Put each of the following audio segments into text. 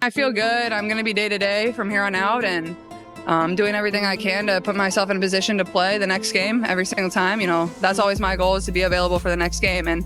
I feel good. I'm going to be day to day from here on out, and doing everything I can to put myself in a position to play the next game every single time. You know, that's always my goal, is to be available for the next game, and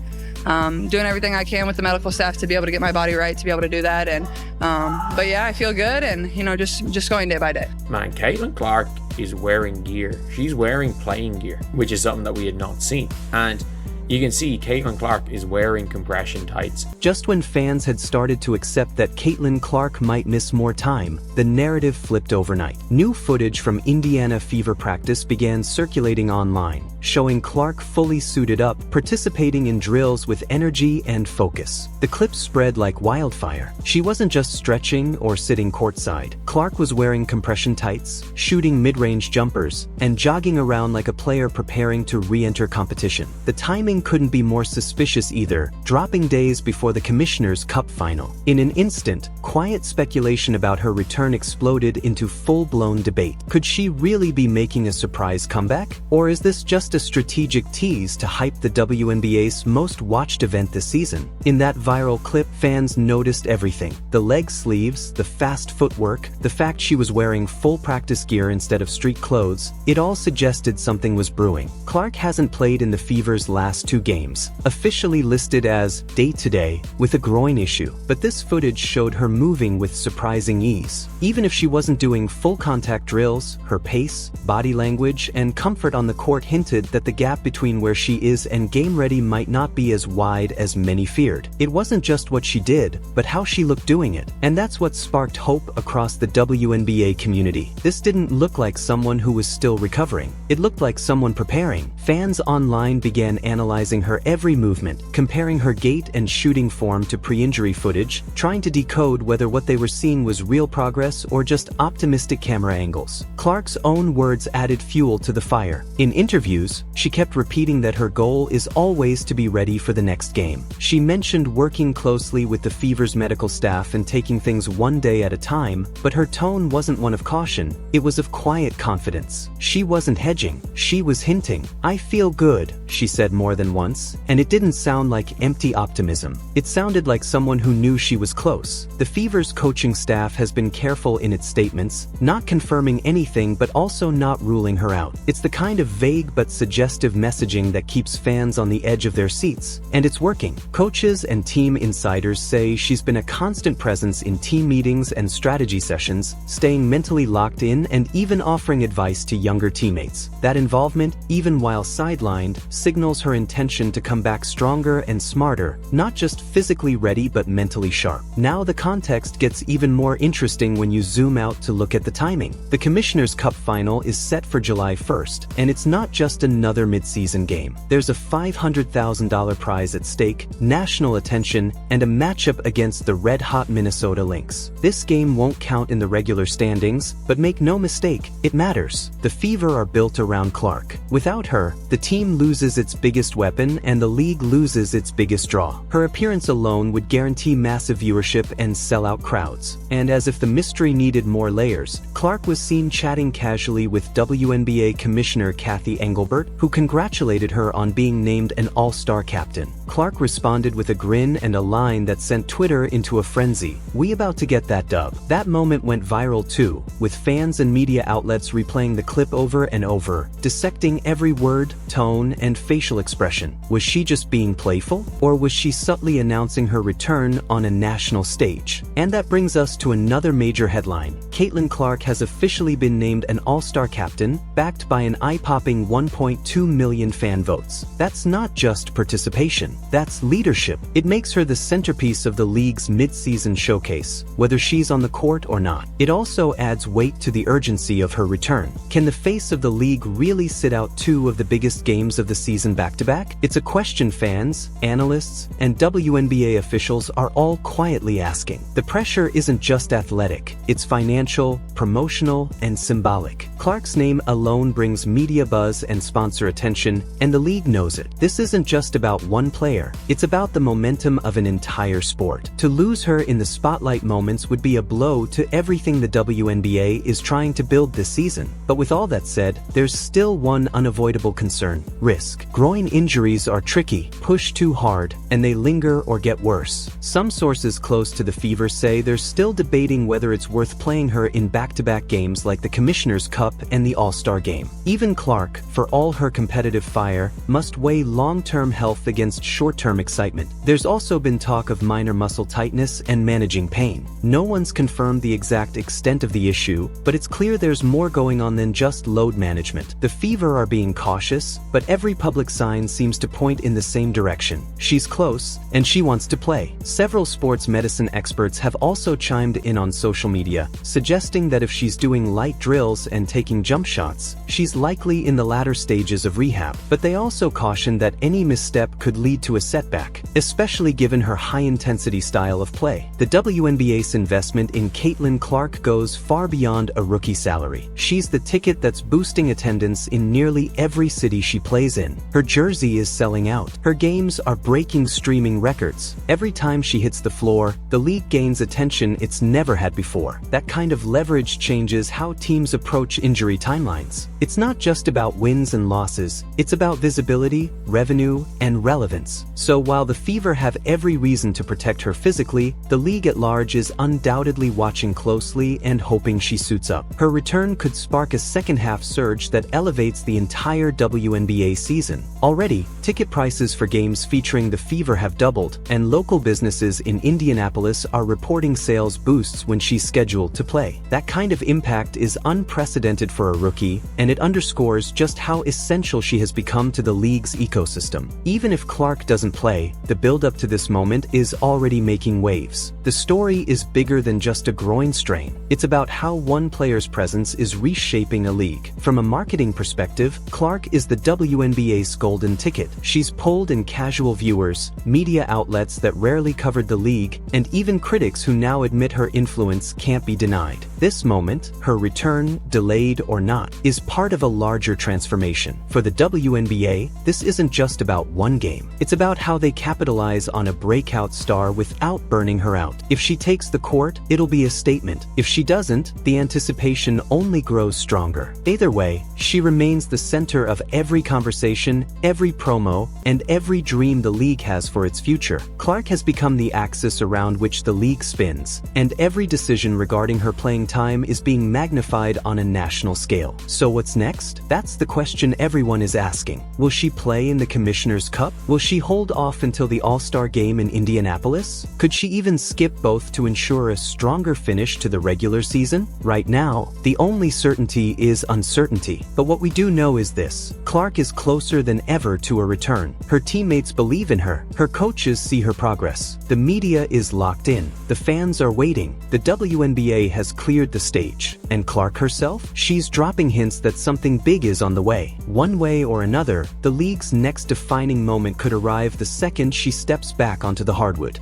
doing everything I can with the medical staff to be able to get my body right, to be able to do that. And but yeah, I feel good, and you know, just going day by day. Man, Caitlin Clark is wearing gear. She's wearing playing gear, which is something that we had not seen. And you can see Caitlin Clark is wearing compression tights. Just when fans had started to accept that Caitlin Clark might miss more time, the narrative flipped overnight. New footage from Indiana Fever practice began circulating online, showing Clark fully suited up, participating in drills with energy and focus. The clip spread like wildfire. She wasn't just stretching or sitting courtside. Clark was wearing compression tights, shooting mid-range jumpers, and jogging around like a player preparing to re-enter competition. The timing couldn't be more suspicious either, dropping days before the Commissioner's Cup final. In an instant, quiet speculation about her return exploded into full-blown debate. Could she really be making a surprise comeback? Or is this just a strategic tease to hype the WNBA's most watched event this season? In that viral clip, fans noticed everything. The leg sleeves, the fast footwork, the fact she was wearing full practice gear instead of street clothes, it all suggested something was brewing. Clark hasn't played in the Fever's last 2 games, officially listed as day-to-day with a groin issue, but this footage showed her moving with surprising ease. Even if she wasn't doing full contact drills, her pace, body language, and comfort on the court hinted that the gap between where she is and game ready might not be as wide as many feared. It wasn't just what she did, but how she looked doing it, and that's what sparked hope across the WNBA community. This didn't look like someone who was still recovering. It looked like someone preparing. Fans online began analyzing her every movement, comparing her gait and shooting form to pre-injury footage, trying to decode whether what they were seeing was real progress or just optimistic camera angles. Clark's own words added fuel to the fire. In interviews, she kept repeating that her goal is always to be ready for the next game. She mentioned working closely with the Fever's medical staff and taking things one day at a time, but her tone wasn't one of caution, it was of quiet confidence. She wasn't hedging, she was hinting. "I feel good," she said more than once, and it didn't sound like empty optimism. It sounded like someone who knew she was close. The Fever's coaching staff has been careful in its statements, not confirming anything but also not ruling her out. It's the kind of vague but suggestive messaging that keeps fans on the edge of their seats, and it's working. Coaches and team insiders say she's been a constant presence in team meetings and strategy sessions, staying mentally locked in and even offering advice to younger teammates. That involvement, even while sidelined, signals her intention to come back stronger and smarter, not just physically ready but mentally sharp. Now the context gets even more interesting when you zoom out to look at the timing. The Commissioner's Cup final is set for July 1st, and it's not just another midseason game. There's a $500,000 prize at stake, national attention, and a matchup against the red-hot Minnesota Lynx. This game won't count in the regular standings, but make no mistake, it matters. The Fever are built around Clark. Without her, the team loses its biggest weapon and the league loses its biggest draw. Her appearance alone would guarantee massive viewership and sellout crowds. And as if the mystery needed more layers, Clark was seen chatting casually with WNBA Commissioner Kathy Engelbert, who congratulated her on being named an all-star captain. Clark responded with a grin and a line that sent Twitter into a frenzy. "We about to get that dub." That moment went viral too, with fans and media outlets replaying the clip over and over, dissecting every word, tone, and facial expression. Was she just being playful? Or was she subtly announcing her return on a national stage? And that brings us to another major headline. Caitlin Clark has officially been named an all-star captain, backed by an eye-popping 1.2 million fan votes. That's not just participation. That's leadership. It makes her the centerpiece of the league's mid-season showcase, whether she's on the court or not. It also adds weight to the urgency of her return. Can the face of the league really sit out 2 of the biggest games of the season back-to-back? It's a question fans, analysts, and WNBA officials are all quietly asking. The pressure isn't just athletic, it's financial, promotional, and symbolic. Clark's name alone brings media buzz and sponsor attention, and the league knows it. This isn't just about one player player. It's about the momentum of an entire sport. To lose her in the spotlight moments would be a blow to everything the WNBA is trying to build this season. But with all that said, there's still one unavoidable concern: risk. Groin injuries are tricky, push too hard, and they linger or get worse. Some sources close to the Fever say they're still debating whether it's worth playing her in back-to-back games like the Commissioner's Cup and the All-Star Game. Even Clark, for all her competitive fire, must weigh long-term health against short-term excitement. There's also been talk of minor muscle tightness and managing pain. No one's confirmed the exact extent of the issue, but it's clear there's more going on than just load management. The Fever are being cautious, but every public sign seems to point in the same direction. She's close, and she wants to play. Several sports medicine experts have also chimed in on social media, suggesting that if she's doing light drills and taking jump shots, she's likely in the latter stages of rehab. But they also caution that any misstep could lead to a setback, especially given her high-intensity style of play. The WNBA's investment in Caitlin Clark goes far beyond a rookie salary. She's the ticket that's boosting attendance in nearly every city she plays in. Her jersey is selling out. Her games are breaking streaming records. Every time she hits the floor, the league gains attention it's never had before. That kind of leverage changes how teams approach injury timelines. It's not just about wins and losses, it's about visibility, revenue, and relevance. So while the Fever have every reason to protect her physically, the league at large is undoubtedly watching closely and hoping she suits up. Her return could spark a second-half surge that elevates the entire WNBA season. Already, ticket prices for games featuring the Fever have doubled, and local businesses in Indianapolis are reporting sales boosts when she's scheduled to play. That kind of impact is unprecedented for a rookie, and it underscores just how essential she has become to the league's ecosystem. Even if Clark doesn't play, the build-up to this moment is already making waves. The story is bigger than just a groin strain. It's about how one player's presence is reshaping a league. From a marketing perspective, Clark is the WNBA's golden ticket. She's pulled in casual viewers, media outlets that rarely covered the league, and even critics who now admit her influence can't be denied. This moment, her return, delayed or not, is part of a larger transformation. For the WNBA, this isn't just about one game. It's about how they capitalize on a breakout star without burning her out. If she takes the court, it'll be a statement. If she doesn't, the anticipation only grows stronger. Either way, she remains the center of every conversation, every promo, and every dream the league has for its future. Clark has become the axis around which the league spins, and every decision regarding her playing time is being magnified on a national scale. So what's next? That's the question everyone is asking. Will she play in the Commissioner's Cup? Will she hold off until the All-Star Game in Indianapolis? Could she even skip both to ensure a stronger finish to the regular season? Right now, the only certainty is uncertainty. But what we do know is this: Clark is closer than ever to a return. Her teammates believe in her. Her coaches see her progress. The media is locked in. The fans are waiting. The WNBA has cleared the stage. And Clark herself? She's dropping hints that something big is on the way. One way or another, the league's next defining moment could arrive the second she steps back onto the hardwood.